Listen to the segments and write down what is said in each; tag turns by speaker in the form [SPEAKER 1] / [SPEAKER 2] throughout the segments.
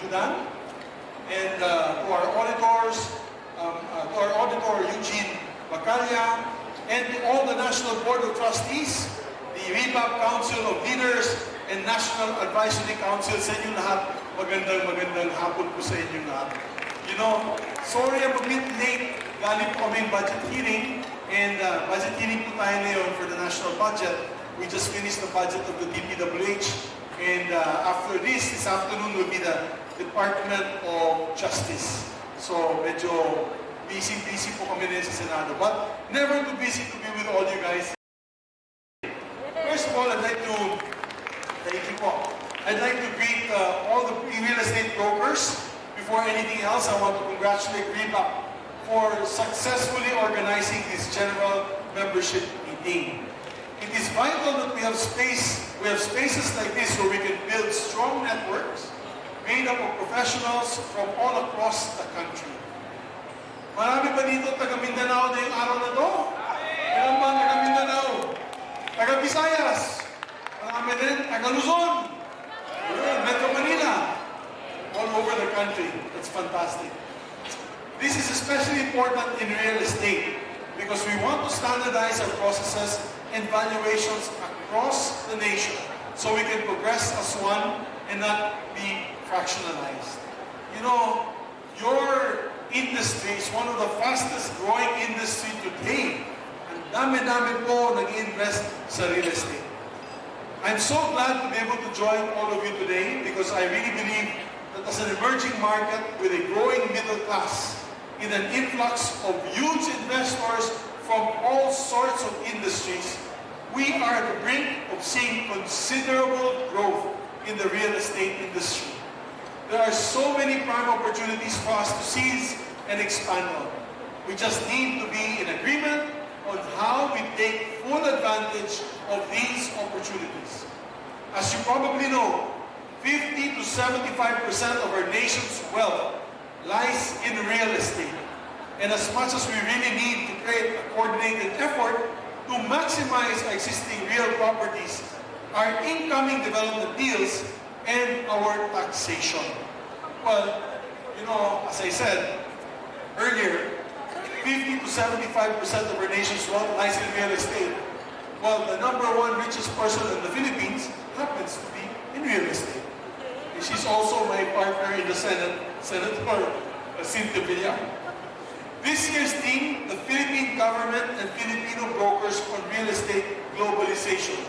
[SPEAKER 1] Judan, and to our auditors, to our auditor Eugene Bacalya, and to all the National Board of Trustees, the REBAP Council of Leaders, and National Advisory Council. Sa inyong lahat, magandang hapon po sa inyong lahat. You know, sorry I'm a bit late. Galing po kaming budget hearing, and budget hearing po tayo ngayon for the national budget. We just finished the budget of the DPWH, and after this afternoon will be the Department of Justice. So, medyo busy po kami rin sa Senado. But never too busy to be with all you guys. First of all, I'd like to greet all the real estate brokers. Before anything else, I want to congratulate REBAP for successfully organizing this general membership meeting. It is vital that we have spaces like this where we can build strong networks made up of professionals from all across the country. Marami ba dito taga Mindanao na yung araw na to? Ilan ba taga Mindanao? Taga Visayas? Marami din, taga Luzon? Metro Manila? All over the country. That's fantastic. This is especially important in real estate because we want to standardize our processes and valuations across the nation so we can progress as one and not be fractionalized. You know, your industry is one of the fastest growing industry today. Ang dami-dami po nag-invest sa real estate. I'm so glad to be able to join all of you today because I really believe that as an emerging market with a growing middle class, in an influx of huge investors from all sorts of industries, we are at the brink of seeing considerable growth in the real estate industry. There are so many prime opportunities for us to seize and expand on. We just need to be in agreement on how we take full advantage of these opportunities. As you probably know, 50 to 75% of our nation's wealth lies in real estate. And as much as we really need to create a coordinated effort to maximize our existing real properties, our incoming development deals, and our taxation. Well, you know, as I said earlier, 50 to 75% of our nation's wealth lies in real estate. Well, the number one richest person in the Philippines happens to be in real estate. And she's also my partner in the Senate, Senator Cynthia Villar. This year's theme, the Philippine government and Filipino brokers on real estate globalization,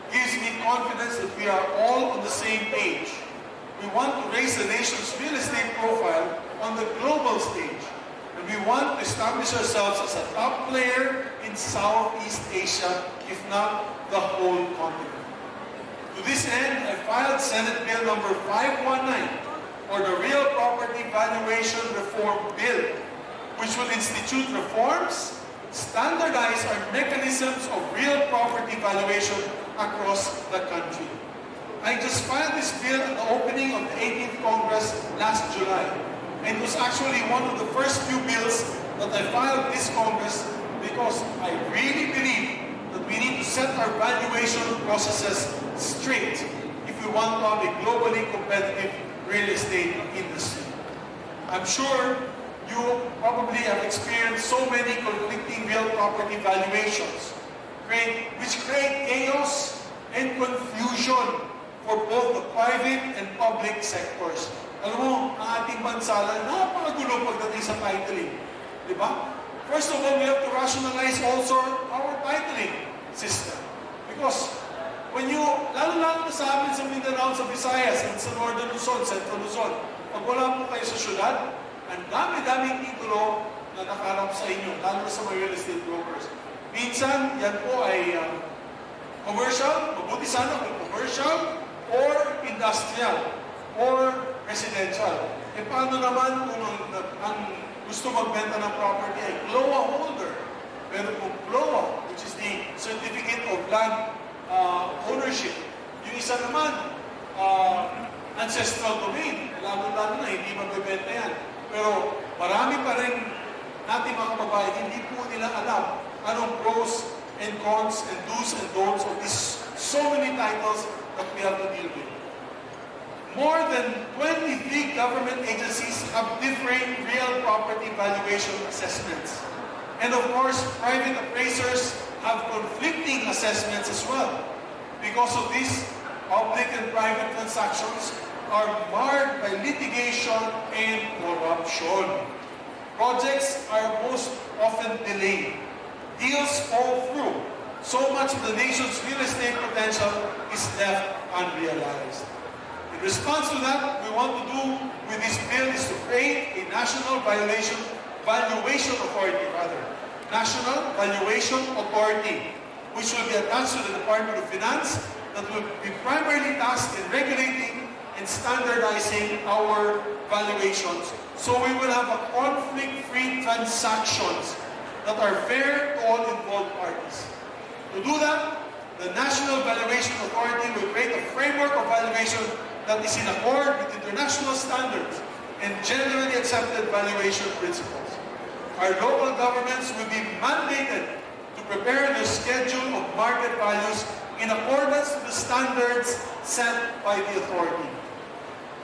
[SPEAKER 1] gives me confidence that we are all on the same page. We want to raise the nation's real estate profile on the global stage. And we want to establish ourselves as a top player in Southeast Asia, if not the whole continent. To this end, I filed Senate Bill number 519, or the Real Property Valuation Reform Bill, which will institute reforms, standardize our mechanisms of real property valuation across the country. I just filed this bill at the opening of the 18th Congress last July, and it was actually one of the first few bills that I filed this Congress because I really believe that we need to set our valuation processes straight if we want to have a globally competitive real estate industry. I'm sure you probably have experienced so many conflicting real property valuations, which create chaos and confusion for both the private and public sectors. Alam mo, ang ating bansa lang, napakagulo pagdating sa titling. Di ba? First of all, we have to rationalize also our titling system. Because when you, lalo-lalo na sa amin sa Mindanao, sa Visayas, and sa Northern Luzon, Central Luzon, pag wala po kayo sa syudad, ang dami-daming titulo na nakaharap sa inyo, lalo sa mga real estate brokers. Minsan, yan po ay commercial, mabuti sana kung commercial, or industrial, or residential. E paano naman kung ang gusto magbenta ng property ay CLOA holder? Pero kung CLOA, which is the Certificate of Land Ownership, yung isa naman, ancestral domain, lalo-lalo na hindi magbebenta yan. Pero marami pa rin natin mga kababayan, hindi po nila alam anong pros and cons and do's and don'ts of these so many titles that we have to deal with. More than 23 government agencies have differing real property valuation assessments. And of course, private appraisers have conflicting assessments as well. Because of this, public and private transactions are marred by litigation and corruption. Projects are most often delayed. Deals fall through. So much of the nation's real estate potential is left unrealized. In response to that, we want to do with this bill is to create a national valuation authority, National Valuation Authority, which will be attached to the Department of Finance, that will be primarily tasked in regulating and standardizing our valuations. So we will have a conflict-free transactions that are fair to all involved parties. To do that, the National Valuation Authority will create a framework of valuation that is in accord with international standards and generally accepted valuation principles. Our local governments will be mandated to prepare their schedule of market values in accordance with the standards set by the authority.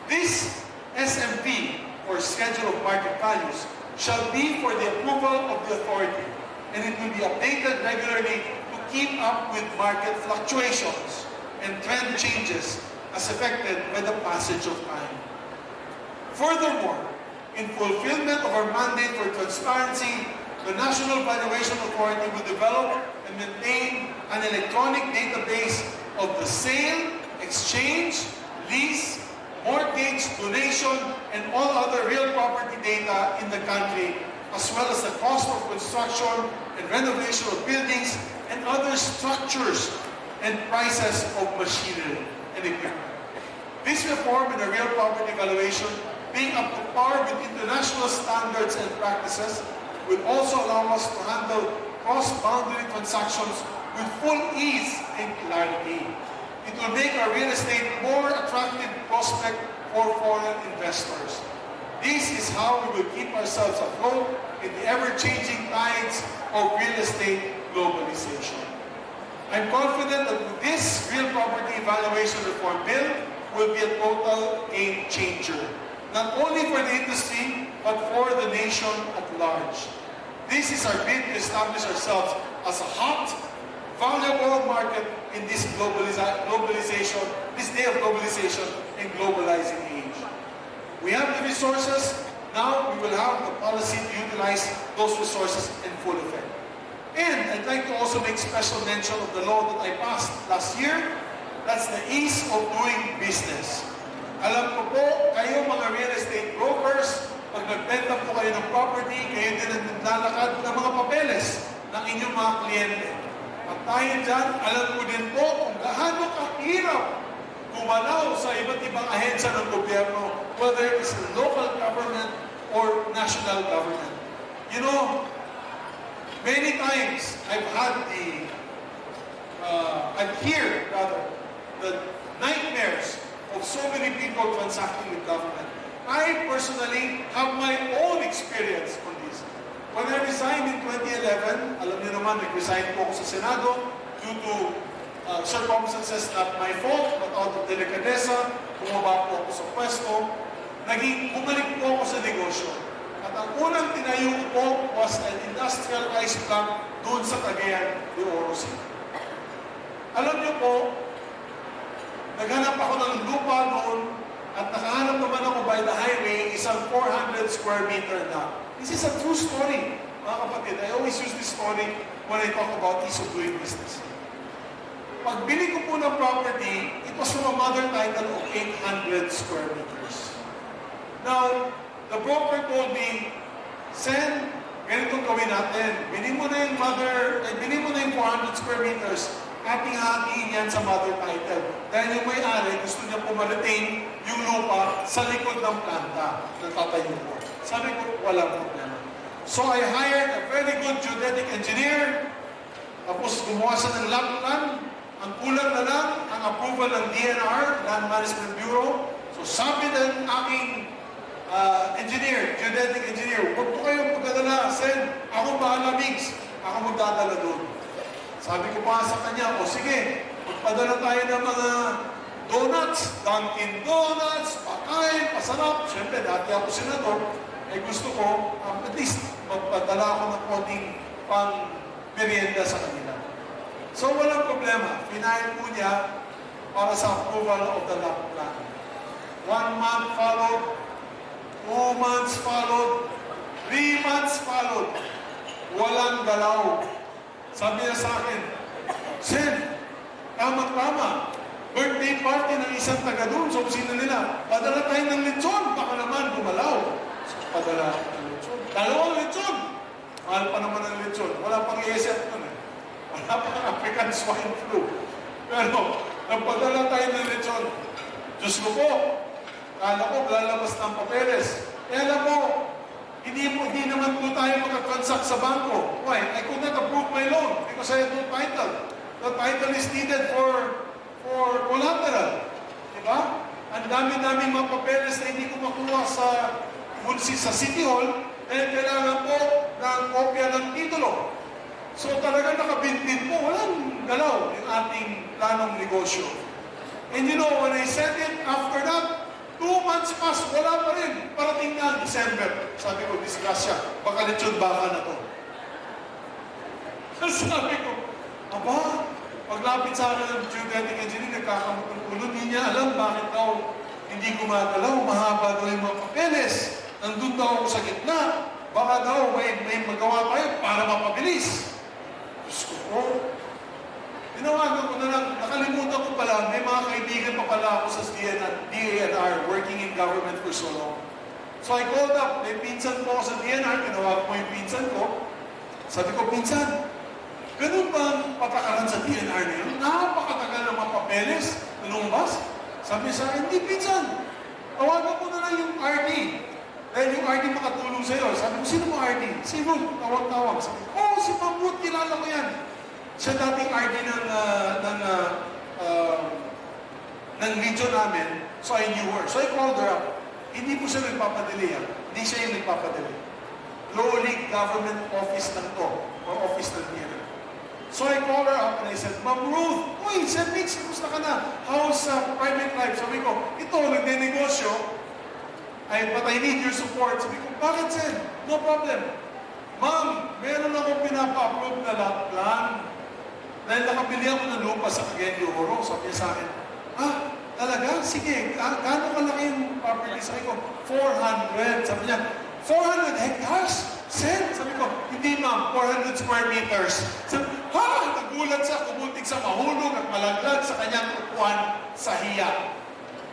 [SPEAKER 1] This SMP, or Schedule of Market Values, shall be for the approval of the authority, and it will be updated regularly to keep up with market fluctuations and trend changes as affected by the passage of time. Furthermore, in fulfillment of our mandate for transparency, the National Valuation Authority will develop and maintain an electronic database of the sale, exchange, lease, mortgage, donation, and all other real property data in the country, as well as the cost of construction and renovation of buildings and other structures and prices of machinery and equipment. This reform in the real property valuation, being up to par with international standards and practices, will also allow us to handle cross-boundary transactions with full ease and clarity. It will make our real estate more attractive prospect for foreign investors. This is how we will keep ourselves afloat in the ever-changing tides of real estate globalization. I'm confident that this real property valuation reform bill will be a total game changer, not only for the industry, but for the nation at large. This is our bid to establish ourselves as a hot, valuable market in this globalization, this day of globalization and globalizing age. We have the resources, now we will have the policy to utilize those resources in full effect. And I'd like to also make special mention of the law that I passed last year. That's the ease of doing business. Alam ko po, kayo mga real estate brokers, pag nagbenta po kayo ng property, kayo din ang naglalakad ng mga papeles ng inyong mga kliyente. At tayo dyan, alam ko din po kung gaano kahirap gumalaw sa iba't ibang ahensya ng gobyerno, whether it's local government or national government. You know, many times I've heard the nightmares of so many people transacting with government. I personally have my own experience on this. When I resigned in 2011, alam niyo naman, nag-resign po ako sa Senado due to circumstances not my fault, but out of delicadeza, bumaba po ako sa pwesto. Bumalik po ako sa negosyo. At ang unang tinayo ko po was an industrial ice plant doon sa Cagayan de Oro City. Alam niyo po, naghanap ako ng lupa noon at nakahanap naman ako by the highway, isang 400 square meter na. This is a true story, mga kapatid. I always use this story when I talk about ease of doing business. Pagbili ko po ng property, it was from a mother title of 800 square meters. Now, the broker told me, Sen, ganitong gawin natin. Bili mo na yung 400 square meters. Hating-hatiin yan sa mother title. Dahil yung may-ari, gusto niya pumarating yung lupa sa likod ng planta na tatayo ko. Sabi ko, walang problema. So I hired a very good geodetic engineer. Tapos gumawa siya ng lot plan. Ang kulang na lang, ang approval ng DNR, Land Management Bureau. So sabi ng aking geodetic engineer, huwag po kayong magdadala, Sen, ako bahala, Migs. Ako magdadala doon. Sabi ko pa sa kanya, o sige, magpadala tayo ng mga donuts, Dunkin Donuts, pakain, pasarap. Siyempre, dati ako senador, eh gusto ko, at least, magpadala ako ng konting pang merienda sa kanila. So, walang problema. Pinahin po niya para sa approval of the LAP plan. 1 month followed, 2 months followed, 3 months followed. Walang galaw. Sabi niya sa akin, Sen, tama-tama. Birthday party ng isang taga doon sa kusina nila. Padala tayo ng lechon, baka naman gumalaw. So, padala ng lechon. 2 lechon! Mahal pa naman ang lechon. Wala pang ESF nun eh. Wala pang African swine flu. Pero, nagpadala tayo ng lechon. Diyos ko po, kala ko lalabas ng papeles. Eh alam mo, hindi naman po tayo makatransact sa bangko. Why? I could not approve my loan because I had no title. The title is needed for collateral. Diba? Ang dami-dami mga papeles na hindi ko makuha sa City Hall dahil kailangan po ng kopya ng titulo. So talagang nakabinbin po, walang galaw yung ating planong negosyo. And you know, when I said it, after that, 2 months pass, wala pa rin. Parating na December. Sabi ko, disgrasya, baka lechon baka na to. Sabi ko, aba, paglapit sa akin ng geodetic engineer, nagkakamot ng ulo, hindi niya alam bakit daw hindi gumagalaw, mahaba daw yung mga papeles. Nandun daw ako sa gitna. Baka daw may magawa tayo para mapabilis. Diyos ko po. Tinawagan ko na lang, nakalimutan ko pala, may mga kaibigan pa pala ako sa DNR, working in government for so long. So I called up, may pinsan po ako sa DNR, tinawagan ko yung pinsan ko. Sabi ko, pinsan, ganun ba ang patakaran sa DNR na yun? Napakatagal ng mga papeles na lumabas. Sabi sa akin, hindi pinsan. Tawagan ko na lang yung RD. Dahil yung RD makatulong sa'yo. Sabi ko, sino mo RD? Si Ruth, tawag-tawag. Sabi ko, oh, si Ma'am Ruth, kilala ko yan. Siya dating RD ng region namin, so I knew her. So I called her up. Hindi po siya nagpapadali yan. Hindi siya yung nagpapadali. Low League Government Office lang to, or Office ng DNR. So I called her up and I said, Ma'am Ruth, uy, Sir Mix, kamusta ka na? How's private life? Sabi ko, ito, nagde-negosyo, but I need your support. Sabi ko, bakit, Sir? No problem. Ma'am, meron akong pinapa-approve na lot plan. Dahil nakabili ako ng lupa sa Cagayan de Oro. Sabi niya sa akin, talaga? Sige, gaano kalaki yung property? Sabi ko, 400. Sabi niya, 400 hectares? Sen? Sabi ko, hindi ma'am, 400 square meters. Sabi, nagulat siya, kumuntik sa mahulog at malaglag sa kanyang upuan sa hiya.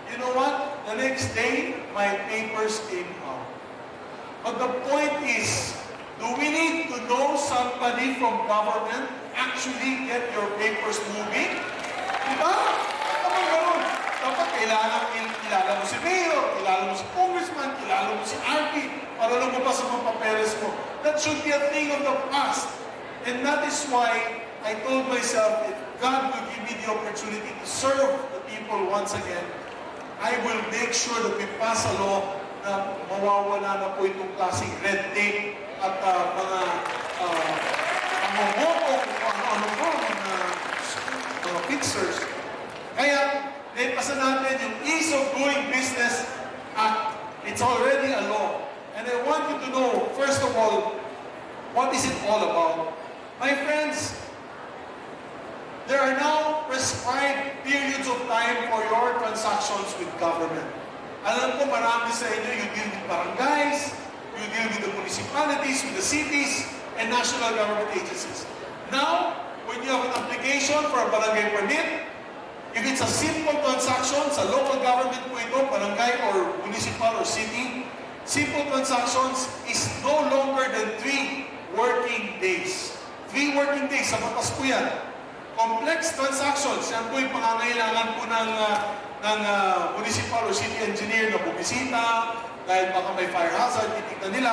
[SPEAKER 1] You know what? The next day, my papers came out. But the point is, do we need to know somebody from government actually get your papers moving? Diba? Kapag gano'n, dapat kilala mo si Mayor, kilala mo si Congressman, kilala mo si RP, para lumabas sa mga papeles mo. That should be a thing of the past. And that is why I told myself, if God will give me the opportunity to serve the people once again, I will make sure that we pass a law na mawawala na po itong klaseng red tape at mga momoto kung ano-ano po, mga fixers. Kaya, naipasan natin yung Ease of Doing Business Act. It's already a law. And I want you to know, first of all, what is it all about? My friends, there are now prescribed periods of time for your transactions with government. Alam ko marami sa inyo, you deal with barangays, you deal with the municipalities, with the cities, and national government agencies. Now, when you have an application for a barangay permit, if it's a simple transaction sa local government po ito, barangay or municipal or city, simple transactions is no longer than 3 working days. 3 working days, sa batas po yan. Complex transactions, yan po yung pangangailangan po ng municipal or city engineer na bumisita, dahil baka may fire hazard, titignan nila.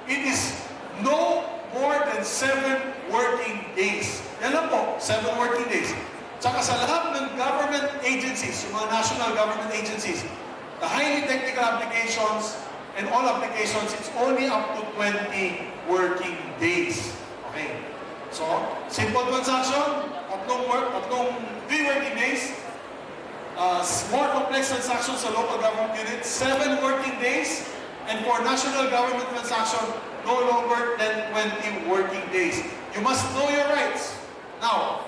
[SPEAKER 1] It is no more than 7 working days. Yan lang po, 7 working days. Tsaka sa lahat ng government agencies, yung mga national government agencies, the highly technical applications and all applications, it's only up to 20 working days. Okay. So, simple transaction, tatlong 3 working days. More complex transactions sa local government unit, 7 working days. And for national government transaction, no longer than 20 working days. You must know your rights. Now,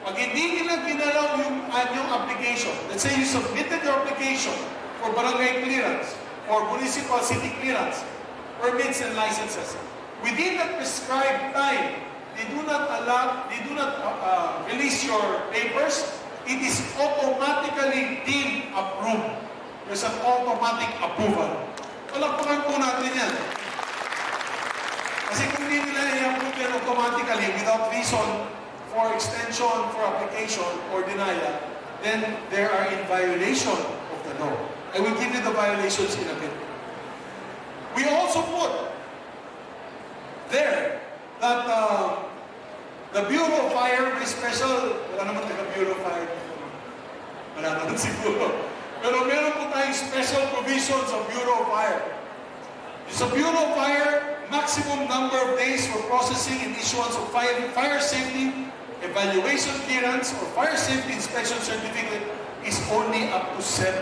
[SPEAKER 1] pag hindi nila ginalaw yung anyong application, let's say you submitted your application for barangay clearance, or municipal city clearance, permits and licenses. Within that prescribed time, they do not release your papers. It is automatically deemed approved. There's an automatic approval. Palakpakan po natin yan. Kasi kung hindi nila i-approve yan automatically without reason for extension, for application, or denial, then they are in violation of the law. I will give you the violations in a bit. We also put there that the Bureau of Fire may special, wala naman taga-Bureau of Fire. Wala naman siguro. Pero meron po tayong special provisions of Bureau of Fire. Sa Bureau of Fire, maximum number of days for processing and issuance of fire safety, evaluation clearance, or fire safety inspection certificate is only up to 7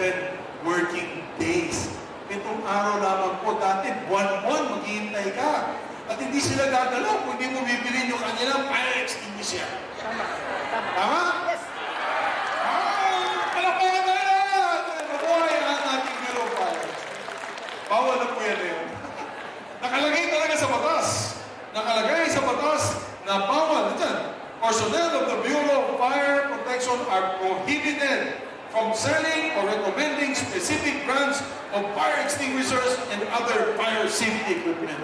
[SPEAKER 1] working days. Itong araw lamang po, dati buwan-buwan maghihintay ka. At hindi sila gagalaw kung hindi mo bibilin yung kanilang fire extinguisher.
[SPEAKER 2] Tama.
[SPEAKER 1] Tama?
[SPEAKER 2] Yes.
[SPEAKER 1] Palapayan tayo na! Mabuhay ang ating Bureau of Fire. Bawal na po yan yun. Nakalagay talaga sa batas. Nakalagay sa batas na bawal. Diyan, personnel of the Bureau of Fire Protection are prohibited from selling or recommending specific brands of fire extinguishers and other fire safety equipment.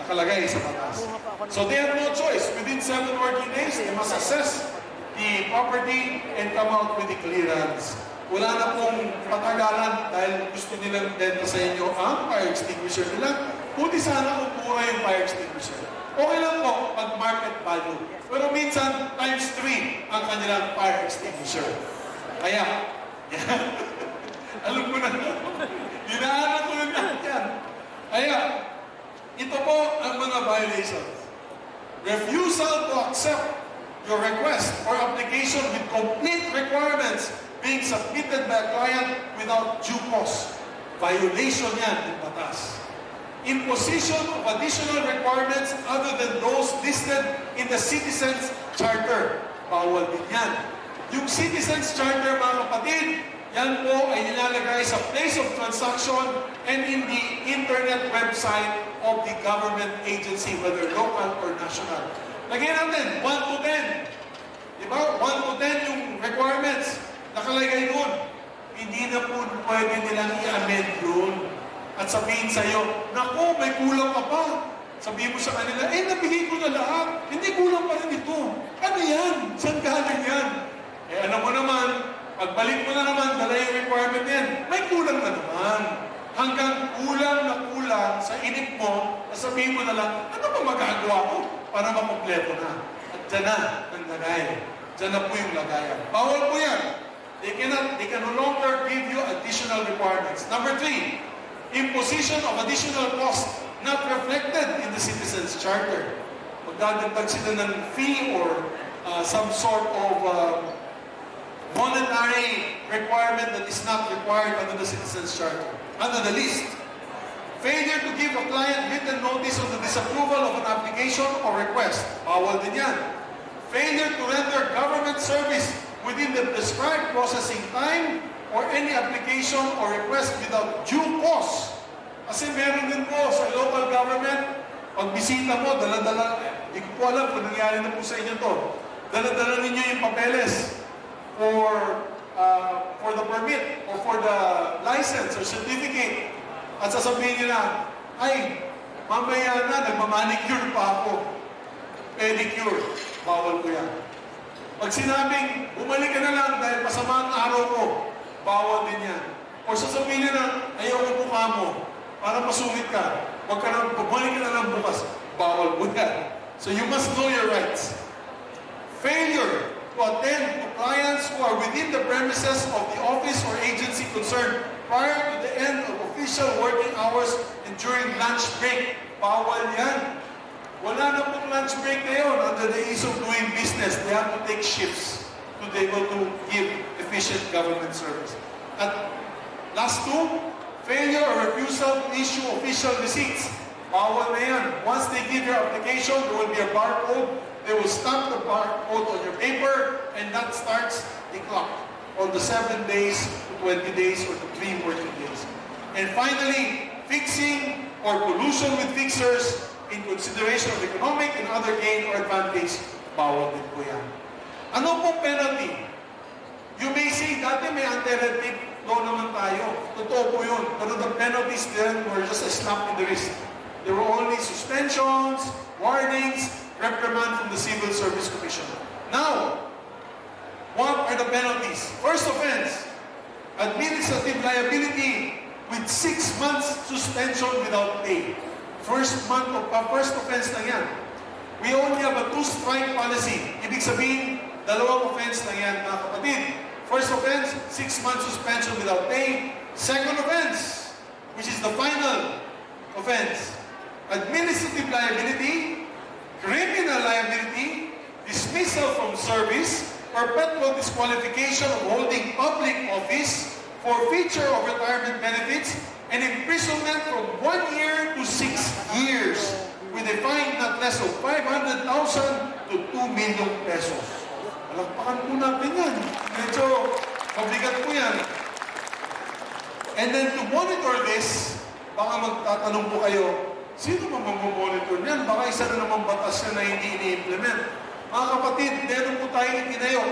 [SPEAKER 1] Nakalagay sa batas. So they have no choice. Within 7 working days, they must assess the property and come out with the clearance. Wala na pong patagalan dahil gusto nilang benta sa inyo ang fire extinguisher nila. Buti sana kung mura yung fire extinguisher. Okay lang po pag market value. Pero minsan, times 3 ang kanilang fire extinguisher. Kaya, yan. Alam ko na. Dinaanan ko lang lahat yan. Kaya, ito po ang mga violations. Refusal to accept your request or application with complete requirements being submitted by a client without due cause. Violation yan ng batas. Imposition of additional requirements other than those listed in the Citizens Charter. Bawal din yan. Yung Citizens Charter, mga kapatid, yan po ay nilalagay sa place of transaction and in the internet website of the government agency, whether local or national. Lagyan natin, 1 to 10. Diba? 1 to 10 yung requirements. Nakalagay doon. Hindi na po pwede nilang i-amend yun. At sabihin sa'yo, naku, may kulang ka pa. Sabihin mo sa kanila, nabigay ko na lahat. Hindi kulang pa rin ito. Ano yan? Saan galing yan? Alam mo naman, pagbalik mo na naman, dala yung requirement yan, may kulang na naman. Hanggang kulang na kulang sa inip mo, sabihin mo na lang, ano ba magagawa ko para makumpleto na? At dyan na ang lagay. Dyan na po yung lagayan. Bawal po yan. They can no longer give you additional requirements. Number 3, imposition of additional cost not reflected in the Citizens Charter. Magdadagdag sila ng fee or some sort of monetary requirement that is not required under the Citizens Charter. Under the list, failure to give a client written notice of the disapproval of an application or request. Bawal din yan. Failure to render government service within the prescribed processing time or any application or request without due cause. Kasi meron din po sa local government, pag bisita mo, dala-dala, hindi ko po alam kung nangyari na po sa inyo to, dala-dala ninyo yung papeles for the permit or for the license or certificate. At sasabihin nila, ay, mamaya na, nagmamanicure pa ako. Pedicure. Bawal ko yan. Pag sinabing, bumalik ka na lang dahil masama ang araw ko, bawal din yan. O sasabihin nila, ayaw ko mukha mo, para masungit ka. Huwag ka na, bumalik ka na lang bukas, bawal mo yan. So you must know your rights. Failure to attend to clients who are within the premises of the office or agency concerned prior to the end of official working hours and during lunch break. Bawal yan. Wala na pong lunch break na yun. Under the ease of doing business, they have to take shifts to be able to give efficient government service. At last two, failure or refusal to issue official receipts. Bawal na yan. Once they give your application, there will be a barcode. They will stamp the barcode on your paper, and that starts the clock on the 7 days to 20 days or the 3 working days. And finally, fixing or collusion with fixers in consideration of economic and other gain or advantage. Bawal din po yan. Ano pong penalty? You may say, dati may anti-red tape law naman tayo. Totoo po yun. Pero the penalties then were just a slap in the wrist. There were only suspensions, warnings, reprimand from the Civil Service Commission. Now, what are the penalties? First offense, administrative liability with 6 months suspension without pay. First offense na yan. We only have a 2-strike policy. Ibig sabihin, dalawang offense na yan, mga kapatid. First offense, 6 months suspension without pay. Second offense, which is the final offense, administrative liability, criminal liability, dismissal from service, perpetual disqualification of holding public office, forfeiture of retirement benefits, and imprisonment from 1 year to 6 years with a fine not less of 500,000 to 2 million pesos. Palakpakan po natin yan. Medyo mabigat po yan. And then to monitor this, baka magtatanong po kayo, sino mamamonitor niyan? Baka isa na naman batas na hindi ini-implement. Mga kapatid, meron po tayo itinayo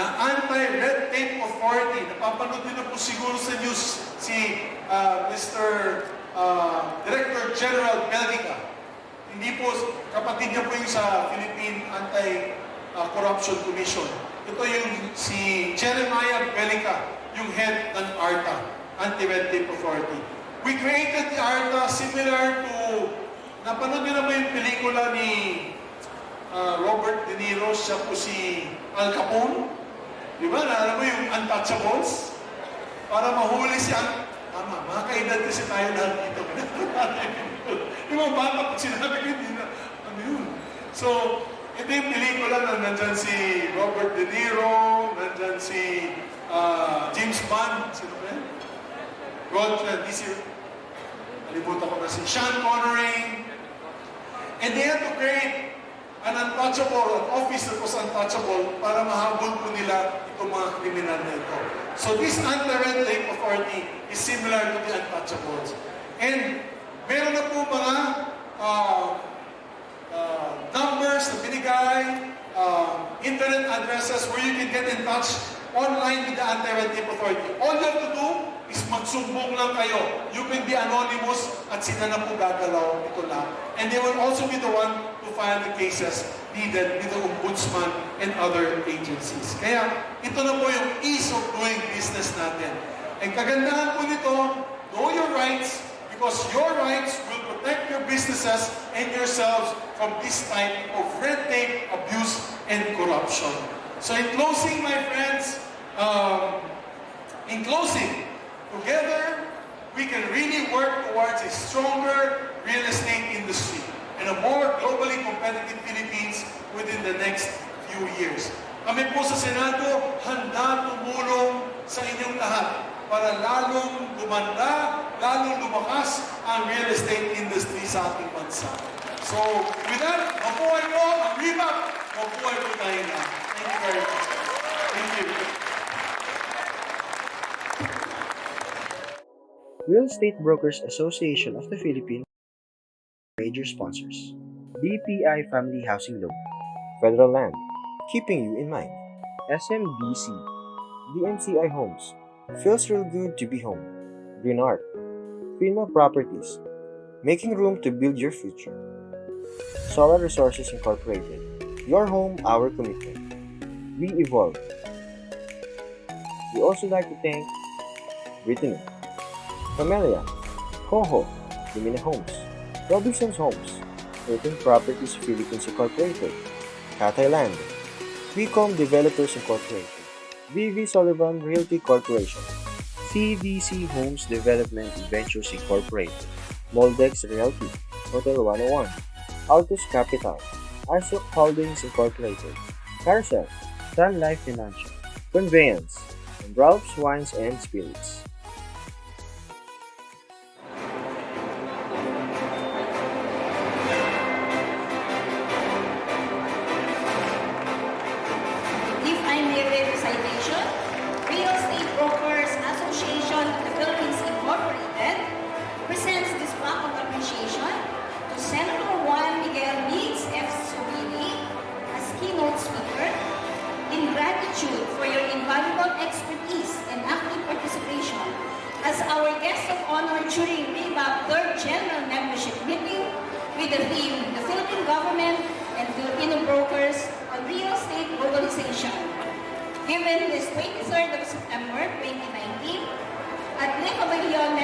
[SPEAKER 1] na Anti-Red Tape Authority. Napapanood din na po siguro sa news si Mr. Director General Belgica. Hindi po, kapatid niya po yung sa Philippine Anti-Corruption Commission. Ito yung si Jeremiah Belgica, yung head ng ARTA, Anti-Red Tape Authority. We created the ARTA similar to, napanood niyo na ba yung pelikula ni Robert De Niro, siya po si Al Capone? Di ba? Alam mo yung Untouchables? Para mahuli siya. Tama, mga kaedad kasi tayo lahat dito. Yung mga bata, pag sinabi ko, hindi na, ano yun? So, ito yung pelikula na nandyan si Robert De Niro, nandyan si James Bond, sino ba yan? Nalimutan ko na si Sean Connery. And they had to create an untouchable, an office that was untouchable para mahabol po nila itong mga kriminal na ito. So this Anti-Red Tape Authority is similar to the untouchables. And meron na po mga numbers na binigay, internet addresses where you can get in touch online with the Anti-Red Tape Authority. All you have to do is magsumbong lang kayo. You can be anonymous at sila na po gagalaw ito lang. And they will also be the one to file the cases needed with the Ombudsman and other agencies. Kaya ito na po yung ease of doing business natin. Ang kagandahan po nito, know your rights because your rights will protect your businesses and yourselves from this type of red tape, abuse, and corruption. So in closing, my friends, together, we can really work towards a stronger real estate industry and a more globally competitive Philippines within the next few years. Kami po sa Senado, handa tumulong sa inyong lahat para lalong gumanda, lalong lumakas ang real estate industry sa ating bansa. So, with that, mabuhay mo, ang RIMAC, mabuhay po tayo na. Thank you very much. Thank you.
[SPEAKER 2] Real Estate Brokers Association of the Philippines, major sponsors. BPI Family Housing Loan, Federal Land, keeping you in mind. SMBC, DMCI Homes, feels real good to be home. Green Art, Prima Properties, making room to build your future. Solar Resources Incorporated, your home, our commitment. We evolve. We also like to thank Brittany, Camellia, Coho, Lumina Homes, Robinson's Homes, Urban Properties Philippines Incorporated, Cathay Land, Wecom Developers Incorporated, VV Sullivan Realty Corporation, CDC Homes Development Ventures Incorporated, Moldex Realty, Hotel 101, Altus Capital, Isaac Holdings Incorporated, Carousel, Sun Life Financial, Conveyance, Ralph's Wines and Spirits.
[SPEAKER 3] If I may read the citation, Real Estate Brokers Association of the Philippines Incorporated presents this plaque of appreciation to Senator Juan Miguel Mix F. Subili as keynote speaker in gratitude for your invaluable expertise and active participation as our guest of honor during REBAC 3rd General Membership Meeting with the theme, the Philippine Government and Filipino Brokers on Real Estate Globalization, given this 23rd of September 2019 at Lecavalion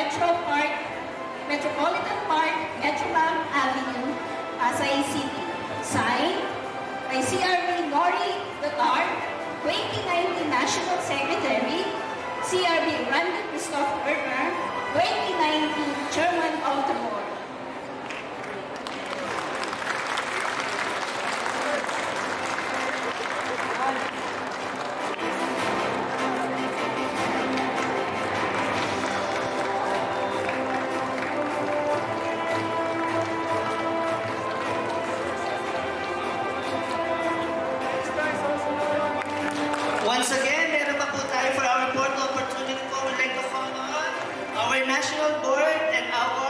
[SPEAKER 3] Metropolitan Park, Metrobank Avenue, Pasay City. Signed by CRB Nori Dotar, 2019 National Secretary, CRB Randy Christoph Berger, 2019 Chairman of the Board.
[SPEAKER 4] Once again, meron pa po tayo for our report opportunity po. We'd like to call on our national board and our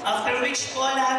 [SPEAKER 4] after which po lahat